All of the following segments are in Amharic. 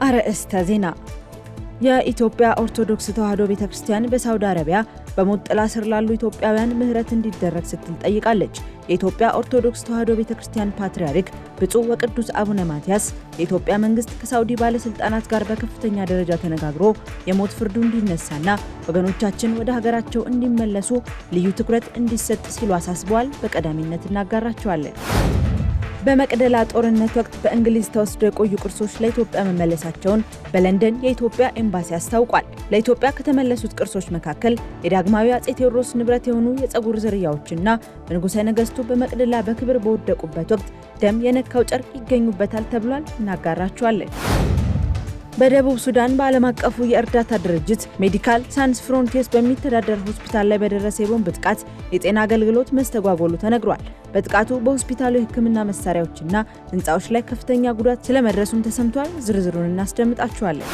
አርዕስተ ዜና። የኢትዮጵያ ኦርቶዶክስ ተዋሕዶ ቤተክርስቲያን በሳውዲ አረቢያ በሞት ጥላ ስር ላሉ ኢትዮጵያውያን ምህረት እንዲደረግ ስትል ጠይቃለች። የኢትዮጵያ ኦርቶዶክስ ተዋሕዶ ቤተክርስቲያን ፓትርያርክ ብፁዕ ወቅዱስ አቡነ ማትያስ የኢትዮጵያ መንግስት ከሳውዲ ባለስልጣናት ጋር በከፍተኛ ደረጃ ተነጋግሮ የሞት ፍርዱ እንዲነሳና ወገኖቻችን ወደ ሀገራቸው እንዲመለሱ ልዩ ትኩረት እንዲሰጥ ሲሉ አሳስበዋል። በቀዳሚነት እናጋራቸዋለን። በመቅደላ ጦርነት ወቅት በእንግሊዝ ተወስደው የቆዩ ቅርሶች ለኢትዮጵያ መመለሳቸውን በለንደን የኢትዮጵያ ኤምባሲ አስታውቋል። ለኢትዮጵያ ከተመለሱት ቅርሶች መካከል የዳግማዊ አጼ ቴዎድሮስ ንብረት የሆኑ የፀጉር ዝርያዎችና በንጉሠ ነገሥቱ በመቅደላ በክብር በወደቁበት ወቅት ደም የነካው ጨርቅ ይገኙበታል ተብሏል። እናጋራቸዋለን። በደቡብ ሱዳን በዓለም አቀፉ የእርዳታ ድርጅት ሜዲካል ሳንስ ፍሮንቲርስ በሚተዳደር ሆስፒታል ላይ በደረሰ የቦምብ ጥቃት የጤና አገልግሎት መስተጓጎሉ ተነግሯል። በጥቃቱ በሆስፒታሉ የሕክምና መሳሪያዎችና ሕንፃዎች ላይ ከፍተኛ ጉዳት ስለመድረሱም ተሰምቷል። ዝርዝሩን እናስደምጣችኋለን።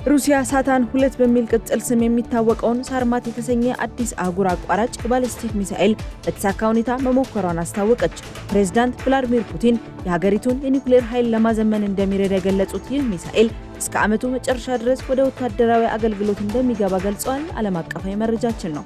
ሩሲያ ሳታን 2 በሚል ቅጽል ስም የሚታወቀውን ሳርማት የተሰኘ አዲስ አህጉር አቋራጭ ባሊስቲክ ሚሳኤል በተሳካ ሁኔታ መሞከሯን አስታወቀች። ፕሬዝዳንት ቭላዲሚር ፑቲን የሀገሪቱን የኒውክሌር ኃይል ለማዘመን እንደሚረዳ የገለጹት ይህ ሚሳኤል እስከ ዓመቱ መጨረሻ ድረስ ወደ ወታደራዊ አገልግሎት እንደሚገባ ገልጸዋል። ዓለም አቀፋዊ መረጃችን ነው።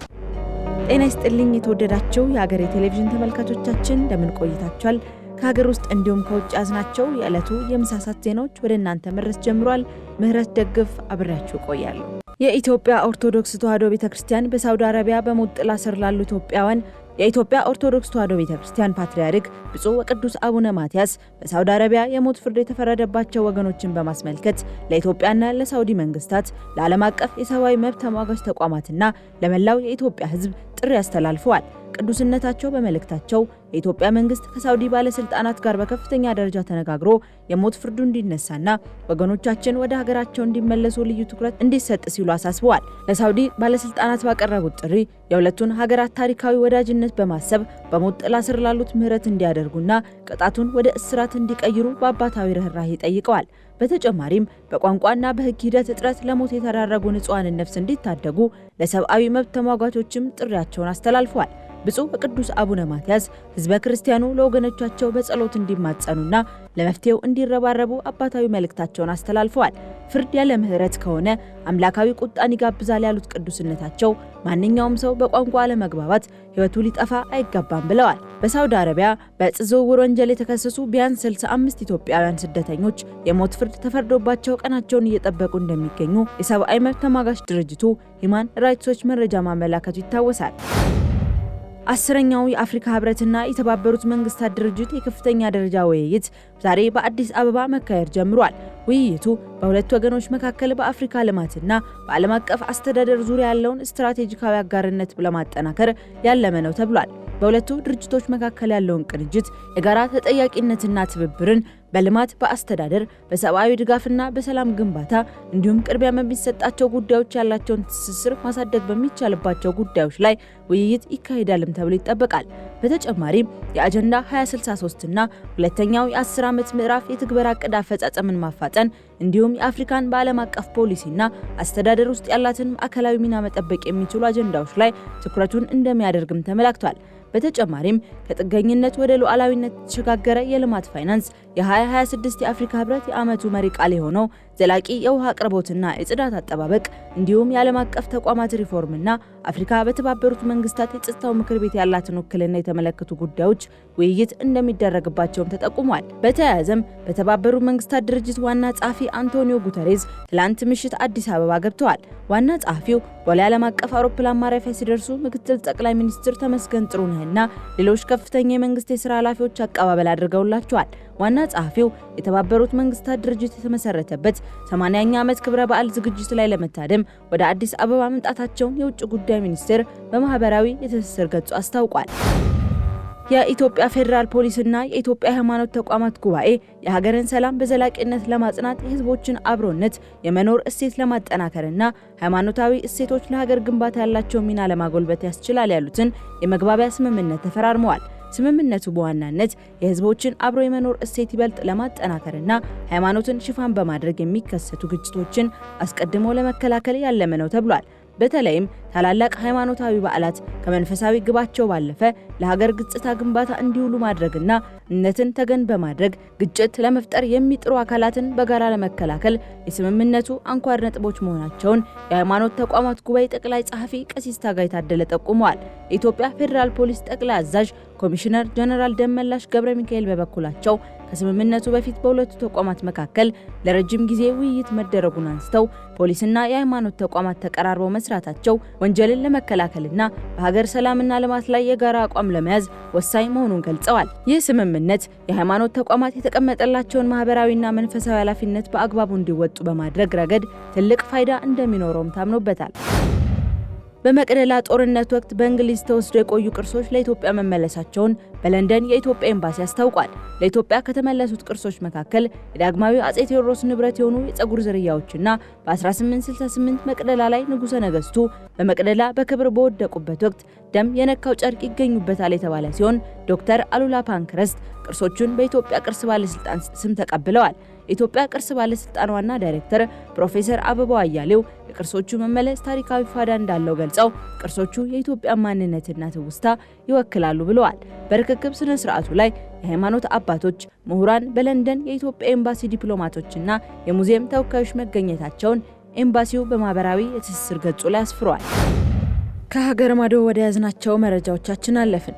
ጤና ይስጥልኝ የተወደዳችሁ የሀገሬ ቴሌቪዥን ተመልካቾቻችን እንደምን ቆይታችኋል? ከሀገር ውስጥ እንዲሁም ከውጭ ያዝናቸው የዕለቱ የምሳሳት ዜናዎች ወደ እናንተ መድረስ ጀምሯል። ምህረት ደግፍ አብሬያችሁ ቆያለሁ። የኢትዮጵያ ኦርቶዶክስ ተዋሕዶ ቤተክርስቲያን በሳውዲ አረቢያ በሞት ጥላ ስር ላሉ ኢትዮጵያውያን የኢትዮጵያ ኦርቶዶክስ ተዋሕዶ ቤተክርስቲያን ፓትርያርክ ብፁዕ ወቅዱስ አቡነ ማትያስ በሳውዲ አረቢያ የሞት ፍርድ የተፈረደባቸው ወገኖችን በማስመልከት ለኢትዮጵያና ለሳውዲ መንግስታት፣ ለዓለም አቀፍ የሰብአዊ መብት ተሟጋች ተቋማትና ለመላው የኢትዮጵያ ሕዝብ ጥሪ አስተላልፈዋል። ቅዱስነታቸው በመልእክታቸው የኢትዮጵያ መንግስት ከሳውዲ ባለስልጣናት ጋር በከፍተኛ ደረጃ ተነጋግሮ የሞት ፍርዱ እንዲነሳና ወገኖቻችን ወደ ሀገራቸው እንዲመለሱ ልዩ ትኩረት እንዲሰጥ ሲሉ አሳስበዋል። ለሳውዲ ባለስልጣናት ባቀረቡት ጥሪ የሁለቱን ሀገራት ታሪካዊ ወዳጅነት በማሰብ በሞት ጥላ ስር ላሉት ምህረት እንዲያደርጉና ቅጣቱን ወደ እስራት እንዲቀይሩ በአባታዊ ርህራሄ ጠይቀዋል። በተጨማሪም በቋንቋና በህግ ሂደት እጥረት ለሞት የተዳረጉ ንጹሃንን ነፍስ እንዲታደጉ ለሰብአዊ መብት ተሟጋቾችም ጥሪያቸውን አስተላልፈዋል። ብፁዕ ወቅዱስ አቡነ ማትያስ ህዝበ ክርስቲያኑ ለወገኖቻቸው በጸሎት እንዲማጸኑና ለመፍትሄው እንዲረባረቡ አባታዊ መልእክታቸውን አስተላልፈዋል። ፍርድ ያለ ምህረት ከሆነ አምላካዊ ቁጣን ይጋብዛል ያሉት ቅዱስነታቸው ማንኛውም ሰው በቋንቋ አለመግባባት ህይወቱ ሊጠፋ አይገባም ብለዋል። በሳውዲ አረቢያ በዕፅ ዝውውር ወንጀል የተከሰሱ ቢያንስ 65 ኢትዮጵያውያን ስደተኞች የሞት ፍርድ ተፈርዶባቸው ቀናቸውን እየጠበቁ እንደሚገኙ የሰብአዊ መብት ተሟጋች ድርጅቱ ሂማን ራይትስ ዎች መረጃ ማመላከቱ ይታወሳል። 10ኛው የአፍሪካ ህብረትና የተባበሩት መንግስታት ድርጅት የከፍተኛ ደረጃ ውይይት ዛሬ በአዲስ አበባ መካሄድ ጀምሯል። ውይይቱ በሁለት ወገኖች መካከል በአፍሪካ ልማትና በዓለም አቀፍ አስተዳደር ዙሪያ ያለውን ስትራቴጂካዊ አጋርነት ለማጠናከር ያለመ ነው ተብሏል። በሁለቱ ድርጅቶች መካከል ያለውን ቅንጅት፣ የጋራ ተጠያቂነትና ትብብርን በልማት፣ በአስተዳደር፣ በሰብአዊ ድጋፍና በሰላም ግንባታ እንዲሁም ቅድሚያ በሚሰጣቸው ጉዳዮች ያላቸውን ትስስር ማሳደግ በሚቻልባቸው ጉዳዮች ላይ ውይይት ይካሄዳልም ተብሎ ይጠበቃል። በተጨማሪም የአጀንዳ 2063 እና ሁለተኛው የ10 ዓመት ምዕራፍ የትግበራ ዕቅድ አፈጻጸምን ማፋጠን እንዲሁም የአፍሪካን በዓለም አቀፍ ፖሊሲና አስተዳደር ውስጥ ያላትን ማዕከላዊ ሚና መጠበቅ የሚችሉ አጀንዳዎች ላይ ትኩረቱን እንደሚያደርግም ተመላክቷል። በተጨማሪም ከጥገኝነት ወደ ሉዓላዊነት የተሸጋገረ የልማት ፋይናንስ፣ የ2026 የአፍሪካ ህብረት የዓመቱ መሪ ቃል የሆነው ዘላቂ የውሃ አቅርቦትና የጽዳት አጠባበቅ እንዲሁም የዓለም አቀፍ ተቋማት ሪፎርምና አፍሪካ በተባበሩት መንግስታት የጸጥታው ምክር ቤት ያላትን ውክልና የተመለከቱ ጉዳዮች ውይይት እንደሚደረግባቸውም ተጠቁሟል። በተያያዘም በተባበሩት መንግስታት ድርጅት ዋና ጸሐፊ አንቶኒዮ ጉተሬዝ ትላንት ምሽት አዲስ አበባ ገብተዋል። ዋና ጸሐፊው ቦሌ ዓለም አቀፍ አውሮፕላን ማረፊያ ሲደርሱ ምክትል ጠቅላይ ሚኒስትር ተመስገን ጥሩነህና ሌሎች ከፍተኛ የመንግስት የሥራ ኃላፊዎች አቀባበል አድርገውላቸዋል። ዋና ጸሐፊው የተባበሩት መንግስታት ድርጅት የተመሰረተበት 80ኛ ዓመት ክብረ በዓል ዝግጅት ላይ ለመታደም ወደ አዲስ አበባ መምጣታቸውን የውጭ ጉዳይ ሚኒስቴር በማህበራዊ የትስስር ገጹ አስታውቋል። የኢትዮጵያ ፌዴራል ፖሊስና የኢትዮጵያ ሃይማኖት ተቋማት ጉባኤ የሀገርን ሰላም በዘላቂነት ለማጽናት የህዝቦችን አብሮነት የመኖር እሴት ለማጠናከርና ሃይማኖታዊ እሴቶች ለሀገር ግንባታ ያላቸው ሚና ለማጎልበት ያስችላል ያሉትን የመግባቢያ ስምምነት ተፈራርመዋል። ስምምነቱ በዋናነት የህዝቦችን አብሮ የመኖር እሴት ይበልጥ ለማጠናከርና ሃይማኖትን ሽፋን በማድረግ የሚከሰቱ ግጭቶችን አስቀድሞ ለመከላከል ያለመ ነው ተብሏል። በተለይም ታላላቅ ሃይማኖታዊ በዓላት ከመንፈሳዊ ግባቸው ባለፈ ለሀገር ገጽታ ግንባታ እንዲውሉ ማድረግና እምነትን ተገን በማድረግ ግጭት ለመፍጠር የሚጥሩ አካላትን በጋራ ለመከላከል የስምምነቱ አንኳር ነጥቦች መሆናቸውን የሃይማኖት ተቋማት ጉባኤ ጠቅላይ ጸሐፊ ቀሲስ ታጋይ ታደለ ጠቁመዋል። የኢትዮጵያ ፌዴራል ፖሊስ ጠቅላይ አዛዥ ኮሚሽነር ጀነራል ደመላሽ ገብረ ሚካኤል በበኩላቸው ከስምምነቱ በፊት በሁለቱ ተቋማት መካከል ለረጅም ጊዜ ውይይት መደረጉን አንስተው ፖሊስና የሃይማኖት ተቋማት ተቀራርበው መስራታቸው ወንጀልን ለመከላከልና በሀገር ሰላምና ልማት ላይ የጋራ አቋም ለመያዝ ወሳኝ መሆኑን ገልጸዋል። ይህ ስምምነት የሃይማኖት ተቋማት የተቀመጠላቸውን ማህበራዊና መንፈሳዊ ኃላፊነት በአግባቡ እንዲወጡ በማድረግ ረገድ ትልቅ ፋይዳ እንደሚኖረውም ታምኖበታል። በመቅደላ ጦርነት ወቅት በእንግሊዝ ተወስደው የቆዩ ቅርሶች ለኢትዮጵያ መመለሳቸውን በለንደን የኢትዮጵያ ኤምባሲ አስታውቋል። ለኢትዮጵያ ከተመለሱት ቅርሶች መካከል የዳግማዊ አጼ ቴዎድሮስ ንብረት የሆኑ የፀጉር ዝርያዎችና በ1868 መቅደላ ላይ ንጉሠ ነገሥቱ በመቅደላ በክብር በወደቁበት ወቅት ደም የነካው ጨርቅ ይገኙበታል የተባለ ሲሆን ዶክተር አሉላ ፓንክረስት ቅርሶቹን በኢትዮጵያ ቅርስ ባለስልጣን ስም ተቀብለዋል። የኢትዮጵያ ቅርስ ባለስልጣን ዋና ዳይሬክተር ፕሮፌሰር አበባው አያሌው የቅርሶቹ መመለስ ታሪካዊ ፋይዳ እንዳለው ገልጸው ቅርሶቹ የኢትዮጵያ ማንነትና ትውስታ ይወክላሉ ብለዋል። በርክክብ ስነ ስርዓቱ ላይ የሃይማኖት አባቶች፣ ምሁራን፣ በለንደን የኢትዮጵያ ኤምባሲ ዲፕሎማቶችና የሙዚየም ተወካዮች መገኘታቸውን ኤምባሲው በማህበራዊ የትስስር ገጹ ላይ አስፍሯል። ከሀገር ማዶ ወደ ያዝናቸው መረጃዎቻችን አለፍን።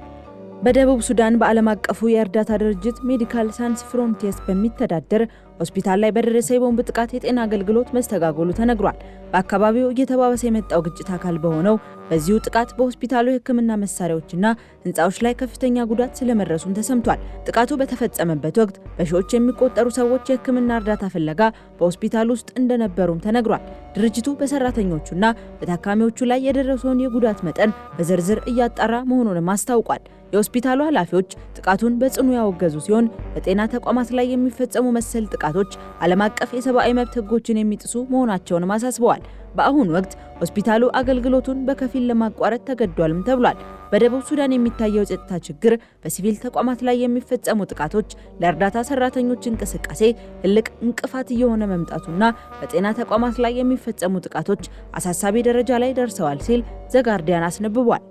በደቡብ ሱዳን በዓለም አቀፉ የእርዳታ ድርጅት ሜዲካል ሳንስ ፍሮንቲርስ በሚተዳደር ሆስፒታል ላይ በደረሰ የቦምብ ጥቃት የጤና አገልግሎት መስተጓጎሉ ተነግሯል። በአካባቢው እየተባባሰ የመጣው ግጭት አካል በሆነው በዚሁ ጥቃት በሆስፒታሉ የሕክምና መሳሪያዎችና ህንፃዎች ላይ ከፍተኛ ጉዳት ስለመድረሱም ተሰምቷል። ጥቃቱ በተፈጸመበት ወቅት በሺዎች የሚቆጠሩ ሰዎች የሕክምና እርዳታ ፍለጋ በሆስፒታሉ ውስጥ እንደነበሩም ተነግሯል። ድርጅቱ በሰራተኞቹና በታካሚዎቹ ላይ የደረሰውን የጉዳት መጠን በዝርዝር እያጣራ መሆኑንም አስታውቋል። የሆስፒታሉ ኃላፊዎች ጥቃቱን በጽኑ ያወገዙ ሲሆን በጤና ተቋማት ላይ የሚፈጸሙ መሰል ጥቃቶች ዓለም አቀፍ የሰብአዊ መብት ህጎችን የሚጥሱ መሆናቸውንም አሳስበዋል። በአሁኑ ወቅት ሆስፒታሉ አገልግሎቱን በከፊል ለማቋረጥ ተገዷልም ተብሏል። በደቡብ ሱዳን የሚታየው የጸጥታ ችግር በሲቪል ተቋማት ላይ የሚፈጸሙ ጥቃቶች ለእርዳታ ሰራተኞች እንቅስቃሴ ትልቅ እንቅፋት እየሆነ መምጣቱና በጤና ተቋማት ላይ የሚፈጸሙ ጥቃቶች አሳሳቢ ደረጃ ላይ ደርሰዋል ሲል ዘጋርዲያን አስነብቧል።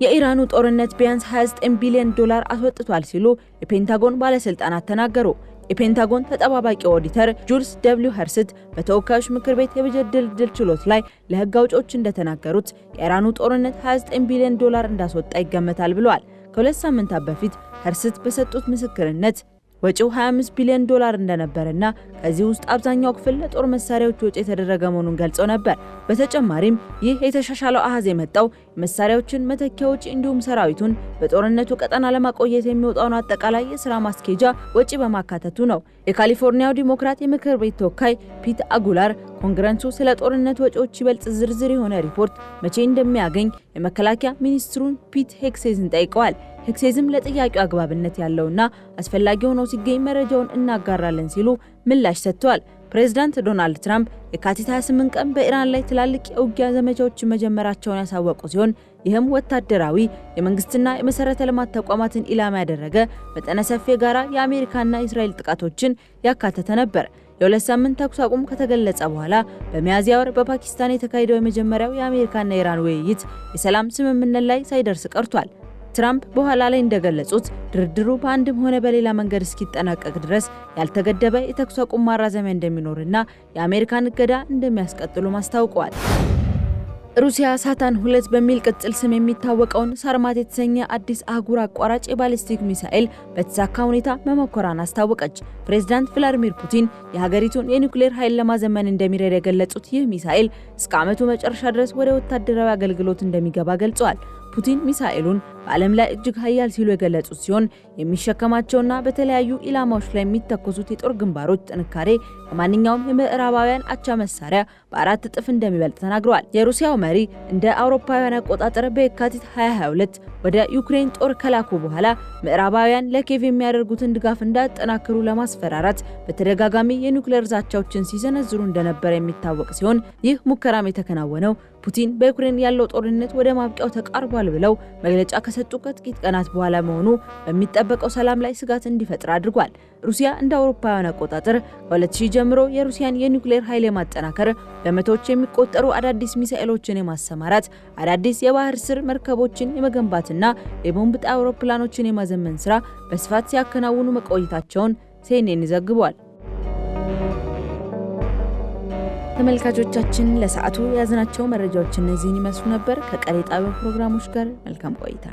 የኢራኑ ጦርነት ቢያንስ 29 ቢሊዮን ዶላር አስወጥቷል ሲሉ የፔንታጎን ባለስልጣናት ተናገሩ። የፔንታጎን ተጠባባቂ ኦዲተር ጁልስ ደብሊው ኸርስት በተወካዮች ምክር ቤት የበጀት ድልድል ችሎት ላይ ለህግ አውጪዎች እንደተናገሩት የኢራኑ ጦርነት 29 ቢሊዮን ዶላር እንዳስወጣ ይገመታል ብለዋል። ከሁለት ሳምንታት በፊት ኸርስት በሰጡት ምስክርነት ወጪው 25 ቢሊዮን ዶላር እንደነበረና ከዚህ ውስጥ አብዛኛው ክፍል ለጦር መሳሪያዎች ወጪ የተደረገ መሆኑን ገልጸው ነበር። በተጨማሪም ይህ የተሻሻለው አሃዝ የመጣው የመሳሪያዎችን መተኪያ ወጪ እንዲሁም ሰራዊቱን በጦርነቱ ቀጠና ለማቆየት የሚወጣውን አጠቃላይ የሥራ ማስኬጃ ወጪ በማካተቱ ነው። የካሊፎርኒያው ዲሞክራት የምክር ቤት ተወካይ ፒት አጉላር ኮንግረሱ ስለ ጦርነት ወጪዎች ይበልጥ ዝርዝር የሆነ ሪፖርት መቼ እንደሚያገኝ የመከላከያ ሚኒስትሩን ፒት ሄግሴዝን ጠይቀዋል። ሄግሴዝም ለጥያቄው አግባብነት ያለውና አስፈላጊ ሆኖ ሲገኝ መረጃውን እናጋራለን ሲሉ ምላሽ ሰጥተዋል። ፕሬዝዳንት ዶናልድ ትራምፕ የካቲት 28 ቀን በኢራን ላይ ትላልቅ የውጊያ ዘመቻዎች መጀመራቸውን ያሳወቁ ሲሆን ይህም ወታደራዊ የመንግስትና የመሰረተ ልማት ተቋማትን ኢላማ ያደረገ መጠነ ሰፊ የጋራ የአሜሪካና የእስራኤል ጥቃቶችን ያካተተ ነበር። የሁለት ሳምንት ተኩስ አቁም ከተገለጸ በኋላ በሚያዝያ ወር በፓኪስታን የተካሄደው የመጀመሪያው የአሜሪካና የኢራን ውይይት የሰላም ስምምነት ላይ ሳይደርስ ቀርቷል። ትራምፕ በኋላ ላይ እንደገለጹት ድርድሩ በአንድም ሆነ በሌላ መንገድ እስኪጠናቀቅ ድረስ ያልተገደበ የተኩስ አቁም ማራዘሚያ እንደሚኖርና የአሜሪካን እገዳ እንደሚያስቀጥሉ አስታውቀዋል። ሩሲያ ሳታን 2 በሚል ቅጽል ስም የሚታወቀውን ሳርማት የተሰኘ አዲስ አህጉር አቋራጭ የባሊስቲክ ሚሳኤል በተሳካ ሁኔታ መሞከሯን አስታወቀች። ፕሬዝዳንት ቭላዲሚር ፑቲን የሀገሪቱን የኒውክሌር ኃይል ለማዘመን እንደሚረዳ የገለጹት ይህ ሚሳኤል እስከ ዓመቱ መጨረሻ ድረስ ወደ ወታደራዊ አገልግሎት እንደሚገባ ገልጸዋል። ፑቲን ሚሳኤሉን በዓለም ላይ እጅግ ኃያል ሲሉ የገለጹት ሲሆን የሚሸከማቸውና በተለያዩ ኢላማዎች ላይ የሚተኮሱት የጦር ግንባሮች ጥንካሬ ከማንኛውም የምዕራባውያን አቻ መሳሪያ በ4 እጥፍ እንደሚበልጥ ተናግረዋል። የሩሲያው መሪ እንደ አውሮፓውያን አቆጣጠር በየካቲት 2022 ወደ ዩክሬን ጦር ከላኩ በኋላ ምዕራባውያን ለኪየቭ የሚያደርጉትን ድጋፍ እንዳያጠናክሩ ለማስፈራራት በተደጋጋሚ የኒውክሌር ዛቻዎችን ሲሰነዝሩ እንደነበር የሚታወቅ ሲሆን ይህ ሙከራም የተከናወነው ፑቲን በዩክሬን ያለው ጦርነት ወደ ማብቂያው ተቃርቧል ተደርጓል ብለው መግለጫ ከሰጡ ከጥቂት ቀናት በኋላ መሆኑ በሚጠበቀው ሰላም ላይ ስጋት እንዲፈጥር አድርጓል። ሩሲያ እንደ አውሮፓውያን አቆጣጠር ከ2000 ጀምሮ የሩሲያን የኒውክሌር ኃይል የማጠናከር በመቶዎች የሚቆጠሩ አዳዲስ ሚሳኤሎችን የማሰማራት አዳዲስ የባህር ስር መርከቦችን የመገንባትና የቦምብ ጣይ አውሮፕላኖችን የማዘመን ስራ በስፋት ሲያከናውኑ መቆየታቸውን CNN ዘግቧል። ተመልካቾቻችን ለሰዓቱ ያዝናቸው መረጃዎች እነዚህን ይመስሉ ነበር። ከቀሪ ጣቢያው ፕሮግራሞች ጋር መልካም ቆይታ